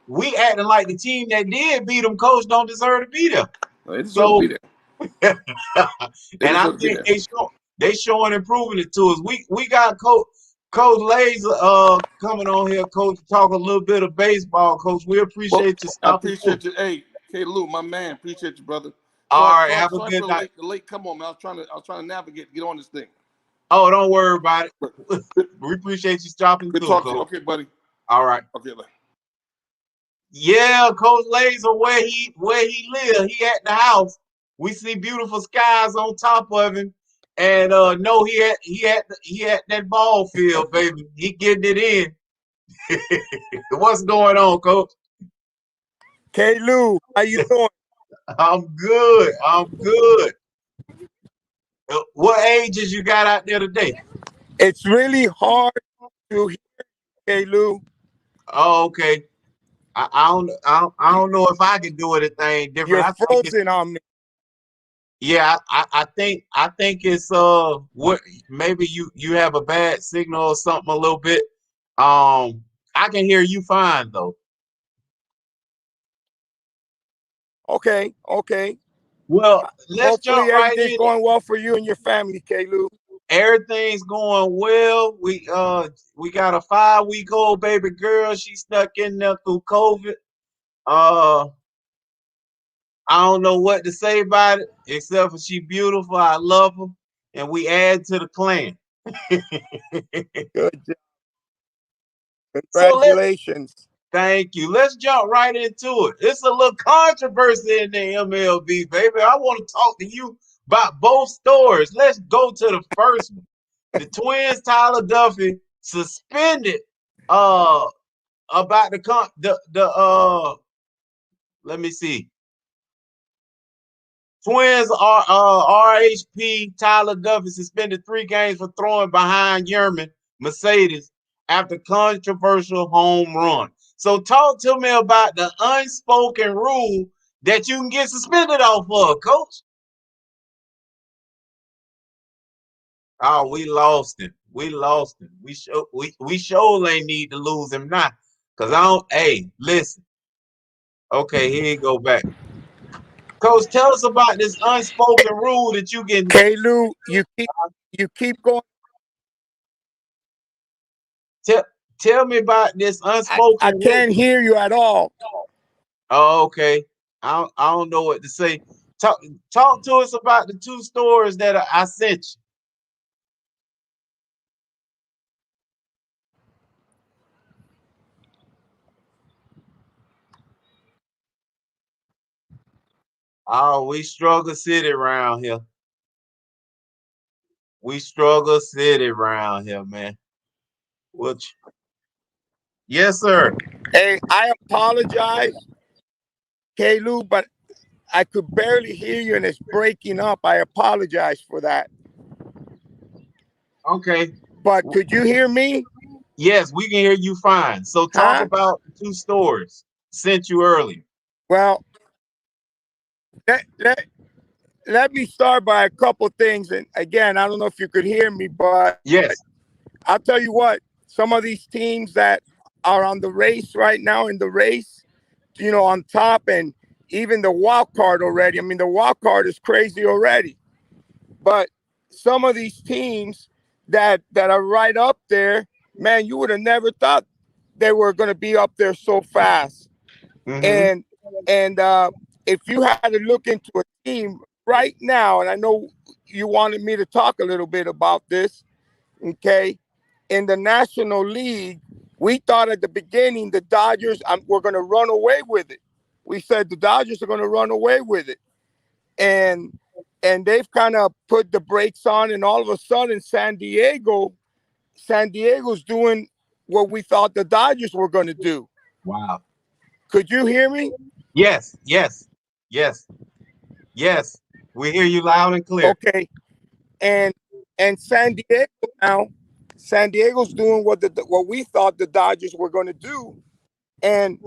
we acting like the team that did beat them, coach, don't deserve to be there. They deserve to be there. And I think they showing improving it to us. We got Coach Laser coming on here, Coach, to talk a little bit of baseball, Coach. We appreciate you. I appreciate you. Hey, Lou, my man, appreciate you, brother. All right, have a good night. The late come on, man. I was trying to navigate, get on this thing. Oh, don't worry about it. We appreciate you stopping through. Okay, buddy. All right. Okay, yeah, Coach Laser, where he live, he at the house. We see beautiful skies on top of him. And no, he had that ball field, baby. He getting it in. What's going on, Coach? K. Lou, how you doing? I'm good. What ages you got out there today? It's really hard to hear, K. Lou. Oh, okay. I don't know if I can do anything different. You're frozen on me. Yeah, I think it's what maybe you have a bad signal or something a little bit. I can hear you fine though. Okay. Well, let's jump right in. Everything's going well for you and your family, K. Lou. Everything's going well. We got a 5-week-old baby girl. She stuck in there through COVID. Uh, I don't know what to say about it except for she beautiful. I love her, and we add to the clan. Good job. So let's Congratulations. thank you. Let's jump right into it. It's a little controversy in the MLB, baby. I want to talk to you about both stories. Let's go to the first one. The Twins, Tyler Duffy, suspended about the let me see. Twins are RHP Tyler Duffy suspended 3 games for throwing behind Yerman Mercedes after controversial home run. So talk to me about the unspoken rule that you can get suspended off of, Coach. Oh, we lost him. We lost him. We surely need to lose him now. Cause I don't hey, listen. Okay, he ain't go back. Coach, tell us about this unspoken rule that you can K-Lou, you keep going. tell tell me about this I unspoken rule. can't hear you at all. Oh, okay. I don't know what to say. Talk to us about the 2 stories that I sent you. Oh, we struggle city around here. We struggle city around here, man. Which yes, sir. Hey, I apologize, K-Lou, but I could barely hear you and it's breaking up. I apologize for that. Okay. But could you hear me? Yes, we can hear you fine. So talk Huh? about the 2 stories sent you earlier. Well, let, let, let me start by a couple things. And again, I don't know if you could hear me, but Yes. I'll tell you what, some of these teams that are on the race right now in the race, on top and even the wild card already. I mean, the wild card is crazy already. But some of these teams that are right up there, man, you would have never thought they were going to be up there so fast. Mm-hmm. And if you had to look into a team right now, and I know you wanted me to talk a little bit about this, okay? In the National League, we thought at the beginning the Dodgers were going to run away with it. We said the Dodgers are going to run away with it, and they've kind of put the brakes on, and all of a sudden, San Diego's doing what we thought the Dodgers were going to do. Wow. Could you hear me? Yes, yes, yes, yes. We hear you loud and clear. Okay, and San Diego now, San Diego's doing what we thought the Dodgers were going to do, and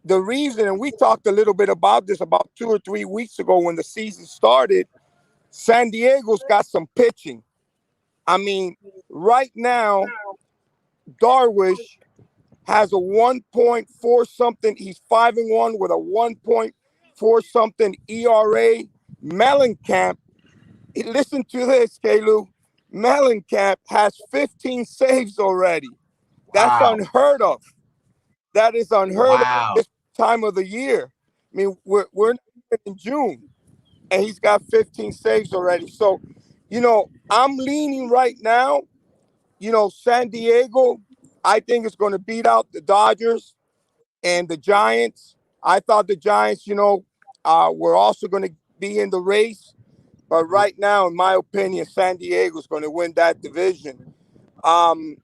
the reason, and we talked a little bit about this about 2 or 3 weeks ago when the season started, San Diego's got some pitching. I mean, right now, Darvish has a 1.4 something. He's 5-1 with a 1.4 something ERA. Mellencamp, listen to this, Kalu. Mellencamp has 15 saves already. That's Wow. unheard of. That is unheard of Wow. this time of the year. I mean, we're not even in June, and he's got 15 saves already. So, I'm leaning right now. San Diego, I think is going to beat out the Dodgers and the Giants. I thought the Giants, were also going to be in the race, but right now, in my opinion, San Diego is going to win that division. Um,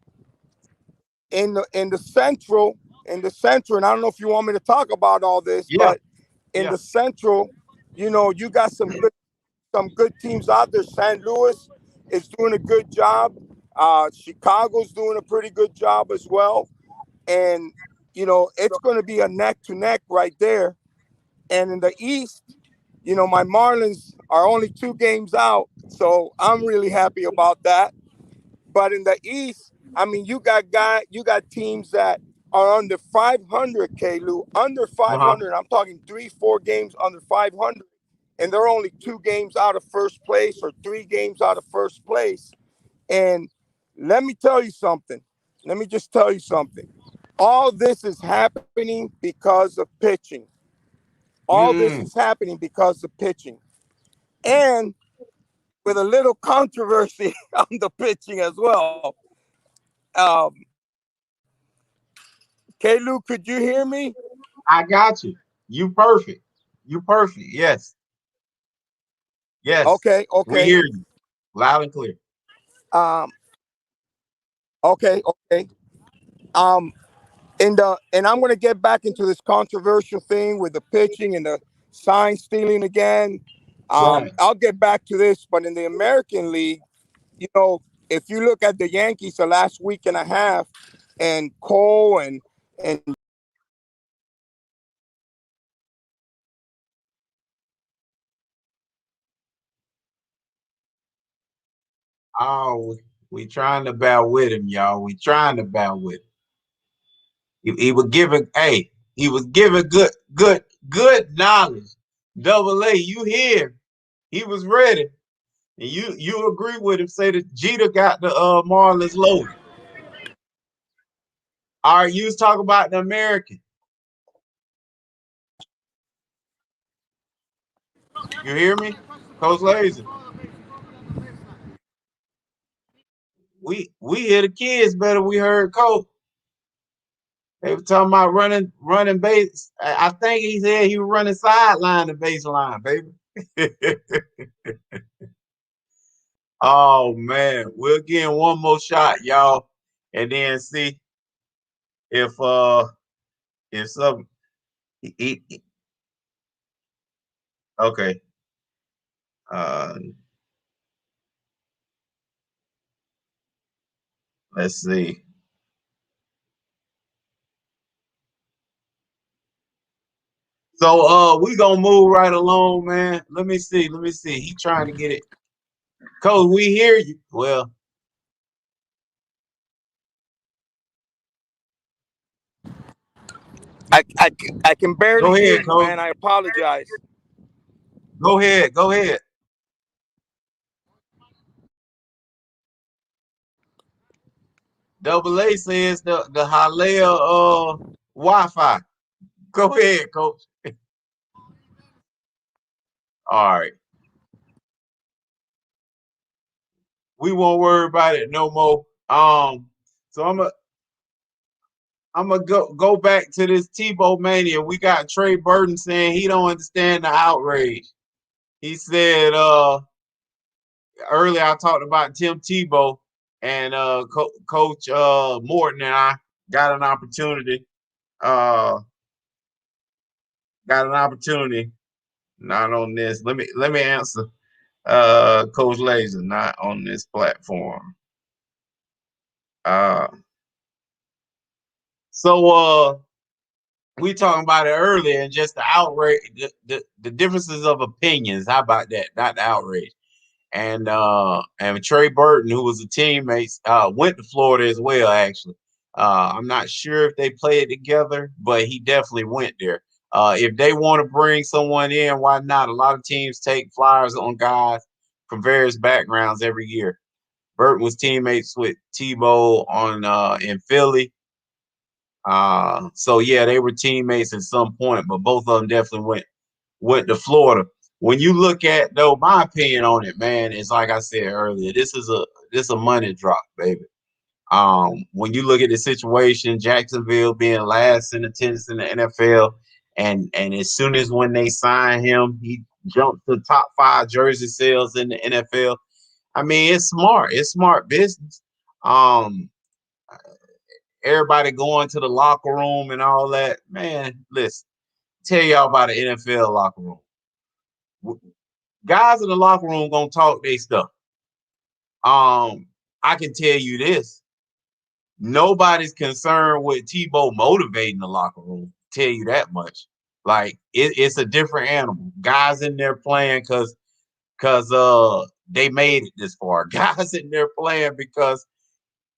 in the Central, and I don't know if you want me to talk about all this, Yeah, but in yeah. the Central, you got some good teams out there. St. Louis is doing a good job. Chicago's doing a pretty good job as well, and it's going to be a neck to neck right there. And in the East, my Marlins are only 2 games out, so I'm really happy about that. But in the East, I mean, you got teams that are under 500, Lu, under Uh-huh. 500. I'm talking 3, 4 games under 500, and they're only 2 games out of first place or 3 games out of first place. And let me tell you something. Let me just tell you something. All this is happening because of pitching. All this is happening because of pitching, and with a little controversy on the pitching as well. Um, K. Lou, could you hear me? I got you. You perfect. You perfect. Yes. Yes. Okay, We okay. hear you loud and clear. Um, okay, okay. Um, and I'm going to get back into this controversial thing with the pitching and the sign stealing again. Right. I'll get back to this, but in the American League, you know, if you look at the Yankees the last week and a half, and Cole and Oh, we trying to bear with him, y'all. We trying to bear with him. He was giving, hey, he was giving good knowledge. Double A, you here? He was ready, and you agree with him. Say that Jeter got the Marlins loaded. All right, you was talking about the American. You hear me, Coach Laser? We hear the kids better. We heard Coach. They were talking about running base. I think he said he was running sideline to baseline, baby. Oh man, we'll get one more shot, y'all, and then see if if some okay. Uh let's see. So we gonna move right along, man. Let me see. Let me see. He trying to get it. Coach, we hear you. Well, I can barely go hear ahead, you, Coach. man. I apologize. Go ahead. Go ahead. Double A says the Halea Wi-Fi. Go ahead, Coach. All right. We won't worry about it no more. So I'm gonna go back to this Tebow mania. We got Trey Burton saying he don't understand the outrage. He said earlier I talked about Tim Tebow and Coach Morton and I got an opportunity. Uh, got an opportunity. Not on this. Let me answer. Coach Laser, not on this platform. Uh, so we talking about it earlier and just the outrage, the differences of opinions. How about that? Not the outrage. And Trey Burton, who was a teammate, went to Florida as well. Actually, I'm not sure if they played together, but he definitely went there. If they want to bring someone in, why not? A lot of teams take flyers on guys from various backgrounds every year. Burton was teammates with Tebow on in Philly. So yeah, they were teammates at some point, but both of them definitely went to Florida. When you look at though, my opinion on it, man, is like I said earlier, this a money drop, baby. When you look at the situation, Jacksonville being last in attendance in the NFL, and as soon as when they sign him, he jumped to top 5 jersey sales in the NFL. I mean, it's smart. It's smart business. Um, Everybody going to the locker room and all that. Man, listen, tell y'all about the NFL locker room. Guys in the locker room gonna talk their stuff. I can tell you this: nobody's concerned with Tebow motivating the locker room. Tell you that much. Like it's a different animal. Guys in there playing because they made it this far. Guys in there playing because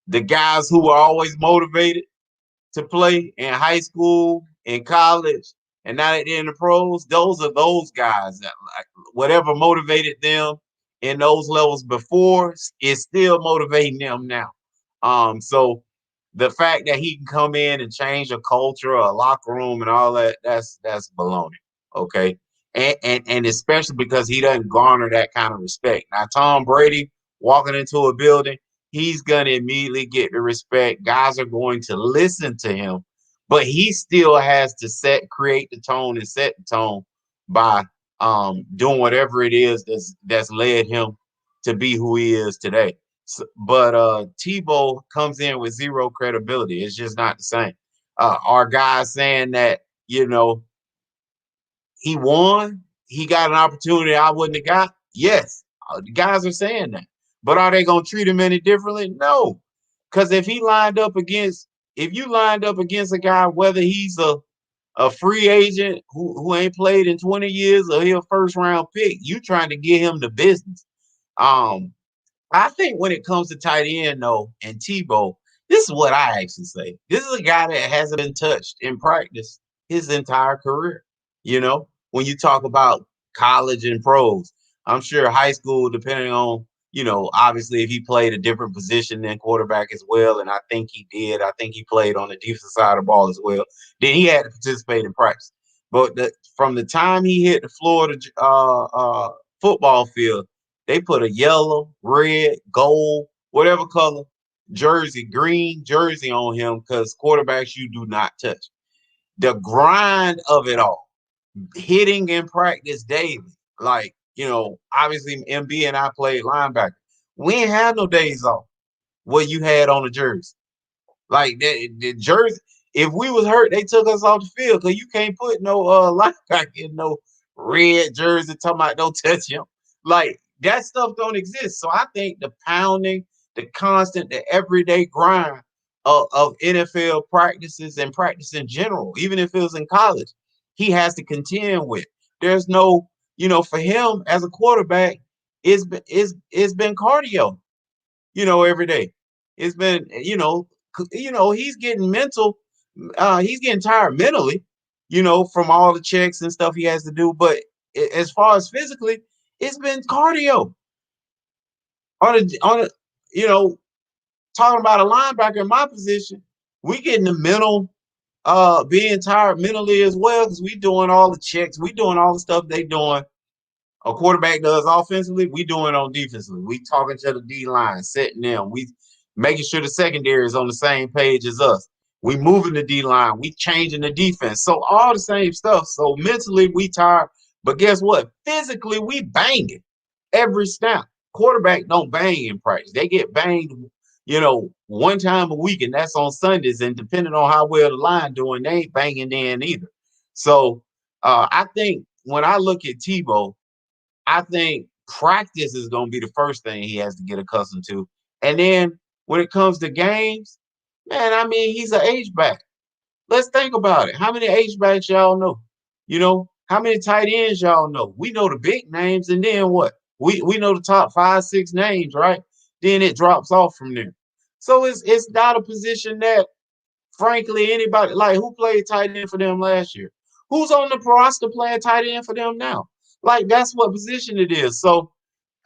the guys who are always motivated to play in high school, in college, and now that they're in the pros, those are those guys that like whatever motivated them in those levels before is still motivating them now. So the fact that he can come in and change a culture, a locker room, and all that, that's baloney. Okay. And especially because he doesn't garner that kind of respect. Now, Tom Brady walking into a building, he's gonna immediately get the respect. Guys are going to listen to him, but he still has to create the tone and set the tone by doing whatever it is that's led him to be who he is today. So, but Tebow comes in with zero credibility. It's just not the same. Our guys saying that, you know, he won, he got an opportunity I wouldn't have got. Yes, the guys are saying that. But are they going to treat him any differently? No. Because if you lined up against a guy, whether he's a free agent who ain't played in 20 years or he a first round pick, you trying to get him the business. Um, I think when it comes to tight end, though, and Tebow, this is what I actually say. This is a guy that hasn't been touched in practice his entire career. You know, when you talk about college and pros, I'm sure high school, depending on, obviously if he played a different position than quarterback as well, and I think he did. I think he played on the defensive side of the ball as well. Then he had to participate in practice. But from the time he hit the Florida football field, they put a yellow, red, gold, whatever color jersey, green jersey on him because quarterbacks you do not touch. The grind of it all, hitting in practice daily. Like, obviously MB and I played linebacker. We ain't had no days off what you had on the jersey. Like the jersey, if we was hurt, they took us off the field because you can't put no linebacker in no red jersey talking about don't touch him. Like that stuff don't exist. So I think the pounding, the constant, the everyday grind of NFL practices and practice in general, even if it was in college, he has to contend with. There's no, for him as a quarterback, it's been cardio, every day. It's been, he's getting he's getting tired mentally, from all the checks and stuff he has to do. But as far as physically, it's been cardio. On a, talking about a linebacker in my position, we getting the mental, being tired mentally as well because we doing all the checks, we doing all the stuff they doing. A quarterback does offensively, we doing on defensively. We talking to the D line, setting them. We making sure the secondary is on the same page as us. We moving the D line. We changing the defense. So all the same stuff. So mentally we tired, but guess what? Physically we banging every snap. Quarterback don't bang in practice. They get banged, one time a week, and that's on Sundays. And depending on how well the line doing, they ain't banging then either. So I think when I look at Tebow, I think practice is going to be the first thing he has to get accustomed to. And then when it comes to games, man, I mean, he's an H-back. Let's think about it. How many H-backs y'all know? How many tight ends y'all know? We know the big names, and then what? We know the top 5, 6 names, right? Then it drops off from there. So it's not a position that, frankly, anybody, like, who played tight end for them last year? Who's on the roster playing tight end for them now? Like, that's what position it is. So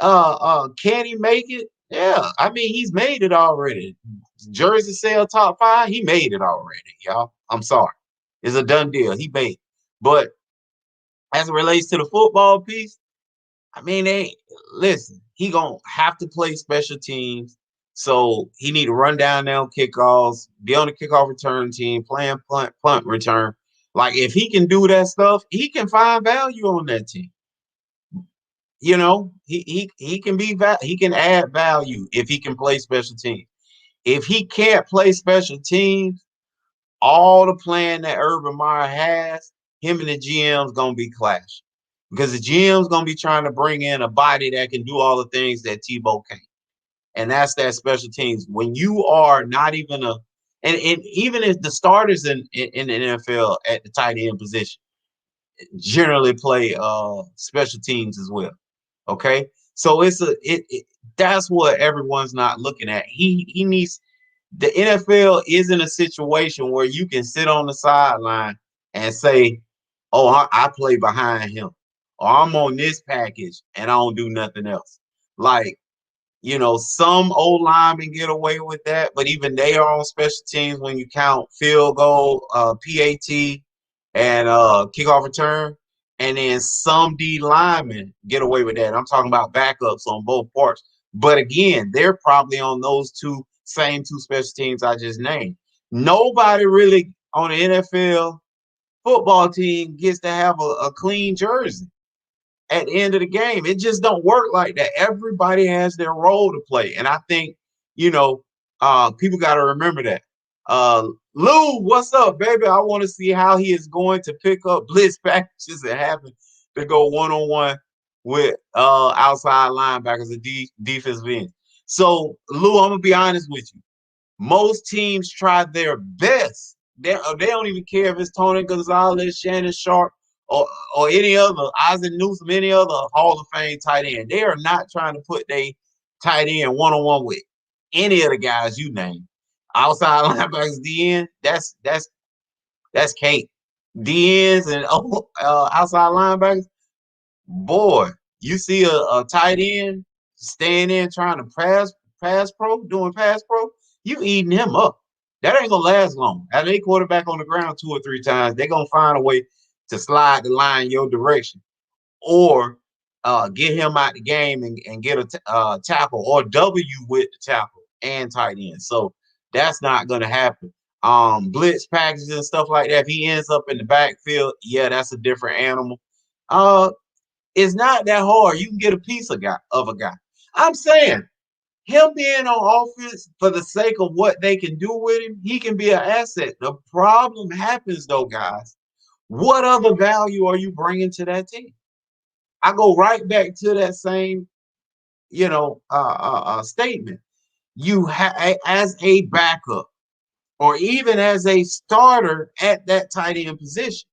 can he make it? Yeah, I mean, he's made it already. Jersey sale top 5, he made it already, y'all. I'm sorry. It's a done deal. He made it. But as it relates to the football piece, I mean, listen, he gonna have to play special teams. So he need to run down there on kickoffs, be on the kickoff return team, playing punt return. Like, if he can do that stuff, he can find value on that team. He can he can add value if he can play special teams. If he can't play special teams, all the plan that Urban Meyer has, him and the GM's gonna be clashing because the GM's gonna be trying to bring in a body that can do all the things that Tebow can't, and that's that special teams. When you are not even and even if the starters in the NFL at the tight end position generally play special teams as well. Okay, so that's what everyone's not looking at. He needs, the NFL is in a situation where you can sit on the sideline and say, "Oh, I play behind him," or "I'm on this package and I don't do nothing else." Like, some old linemen get away with that, but even they are on special teams when you count field goal, PAT, and kickoff return. and then some D linemen get away with that. I'm talking about backups on both parts. But again, they're probably on those same two special teams I just named. Nobody really on the NFL football team gets to have a clean jersey at the end of the game. It just don't work like that. Everybody has their role to play. And I think, people got to remember that. Lou, what's up, baby? I want to see how he is going to pick up blitz packages and having to go one-on-one with outside linebackers and defensive ends. So, Lou, I'm going to be honest with you. Most teams try their best. They don't even care if it's Tony Gonzalez, Shannon Sharp, or any other, Isaac Newsom, any other Hall of Fame tight end. They are not trying to put their tight end one-on-one with any of the guys you name. Outside linebackers, DN, that's cake. DNs and outside linebackers, boy, you see a tight end staying in trying to doing pass pro, you eating him up. That ain't gonna last long. As they quarterback on the ground 2 or 3 times, they're gonna find a way to slide the line your direction, or get him out the game and get a tackle, or W with the tackle and tight end. So that's not gonna happen. Blitz packages and stuff like that. If he ends up in the backfield, yeah, that's a different animal. It's not that hard. You can get a piece of a guy. I'm saying him being on offense for the sake of what they can do with him, he can be an asset. The problem happens though, guys. What other value are you bringing to that team? I go right back to that same, statement. You as a backup, or even as a starter at that tight end position,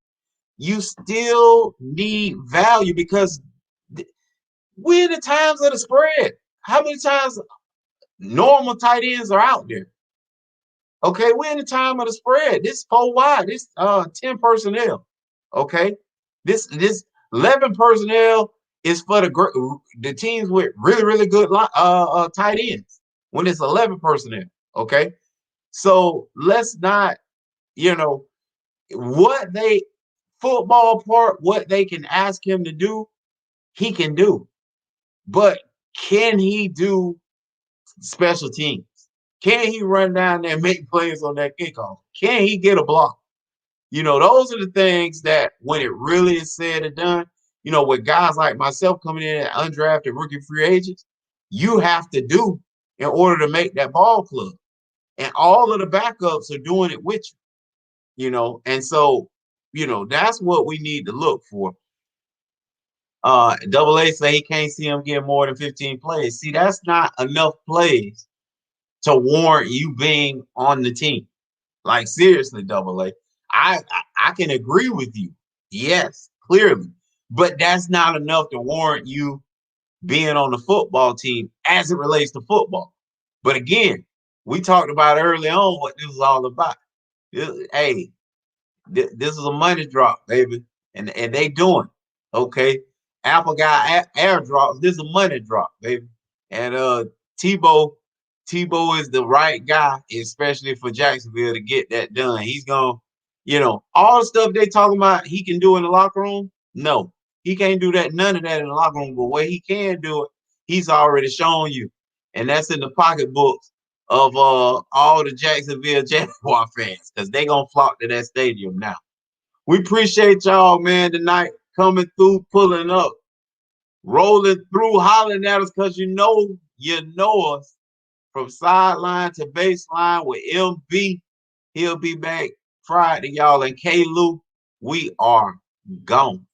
you still need value, because we're in the times of the spread. How many times normal tight ends are out there? Okay, we're in the time of the spread. This 4 wide, this 10 personnel. Okay, this 11 personnel is for the teams with really, really good tight ends when it's 11 personnel. Okay, so let's not, what they can ask him to do, he can do. But can he do special teams? Can he run down there and make plays on that kickoff? Can he get a block? Those are the things that when it really is said and done, with guys like myself coming in at undrafted rookie free agents, you have to do in order to make that ball club. And all of the backups are doing it with you, and so, that's what we need to look for. Double A say he can't see him get more than 15 plays. See, that's not enough plays to warrant you being on the team. Like, seriously, Double A. I can agree with you. Yes, clearly. But that's not enough to warrant you being on the football team as it relates to football. But again, we talked about early on what this was all about. Hey, this is a money drop, baby. And they doing, okay? Apple got airdrops. This is a money drop, baby. And Tebow is the right guy, especially for Jacksonville, to get that done. He's going, all the stuff they talking about he can do in the locker room. No, he can't do none of that in the locker room. But what he can do it, he's already shown you. And that's in the pocketbooks of all the Jacksonville Jaguar fans, because they going to flock to that stadium now. We appreciate y'all, man, tonight, coming through, pulling up, rolling through, hollering at us, because you know us from sideline to baseline with MB. He'll be back Friday, y'all. And K. Lou, we are gone.